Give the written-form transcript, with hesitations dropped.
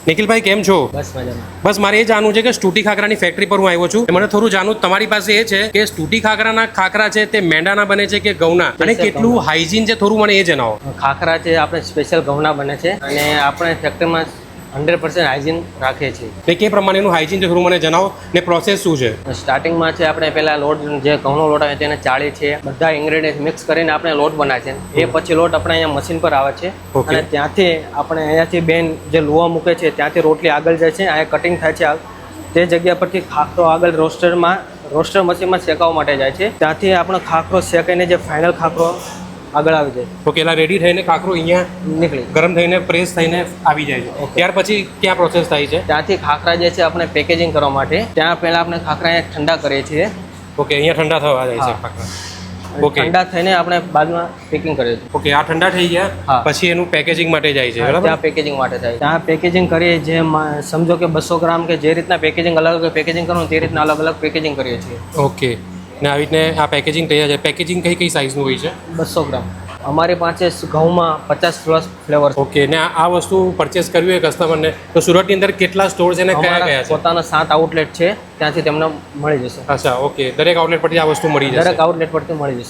નિખિલભાઈ કેમ છો? બસ મજામાં. બસ મારે એ જાણવું છે કે સ્ટુટી ખાખરાની ફેક્ટરી પર હું આવ્યો છું. મને થોડું જાણવું તમારી પાસે એ છે કે સ્ટુટી ખાખરાના ખાખરા છે તે મેંડાના બને છે કે ઘઉંના, અને કેટલું હાઇજીન છે થોડું મને એ જણાવો. ખાખરા છે આપણે સ્પેશિયલ ઘઉંના બને છે અને આપણે ફેક્ટરીમાં 100% હાઇજીન રાખીએ છીએ. તે કે પ્રમાણેનું હાઇજીન છે થોડું મને જણાવો, ને પ્રોસેસ શું છે? સ્ટાર્ટિંગમાં છે આપણે પહેલાં લોટ જે ઘઉંનો લોટ આવે તેને ચાળી છે, બધા ઇન્ગ્રેડિયન્ટ મિક્સ કરીને આપણે લોટ બનાવીએ છીએ. એ પછી લોટ આપણે અહીંયા મશીન પર આવે છે અને ત્યાંથી આપણે અહીંયાથી બેન જે લુવા મૂકે છે ત્યાંથી રોટલી આગળ જાય છે, અહીંયા કટિંગ થાય છે. તે જગ્યા પરથી ખાખરો આગળ રોસ્ટર મશીનમાં શેકાવવા માટે જાય છે. ત્યાંથી આપણો ખાખરો શેકાઈને જે ફાઇનલ ખાખરો આગળ આવી જાય. ઓકે, એટલે રેડી થઈને ખાખરો અહીંયા નીકળી ગરમ થઈને પ્રેસ થઈને આવી જાય છે. ત્યાર પછી ક્યાં પ્રોસેસ થાય છે? ત્યાંથી ખાખરા જે છે આપણે પેકેજિંગ કરવા માટે ત્યાં પહેલાં આપણે ખાખરા અહીંયા ઠંડા કરીએ છીએ. ઓકે, અહીંયા ઠંડા થવા જાય છે ખાખરા. ઓકે, ઠંડા થઈને આપણે બાદમાં પેકિંગ કરીએ છીએ. ઓકે, આ ઠંડા થઈ ગયા હા. પછી એનું પેકેજિંગ માટે જાય છે, બરાબર? ત્યાં પેકેજિંગ માટે થાય. ત્યાં પેકેજિંગ કરીએ જે સમજો કે 200 ગ્રામ કે જે રીતના પેકેજિંગ અલગ અલગ પેકેજિંગ કરવું તે રીતના અલગ અલગ પેકેજિંગ કરીએ છીએ. ઓકે, ને આવી રીતે આ પેકેજિંગ તૈયાર છે. પેકેજિંગ કઈ કઈ સાઇઝનું હોય છે? 200 ગ્રામ. અમારી પાસે ઘઉંમાં 50+ ફ્લેવર. ઓકે, ને આ વસ્તુ પરચેસ કરવી હોય કસ્ટમરને તો સુરતની અંદર કેટલા સ્ટોર છે ને કયા કયા છે? પોતાના 7 આઉટલેટ છે, ત્યાંથી તેમને મળી જશે. અચ્છા, ઓકે, દરેક આઉટલેટ પરથી આ વસ્તુ મળી જશે. દરેક આઉટલેટ પરથી મળી જશે.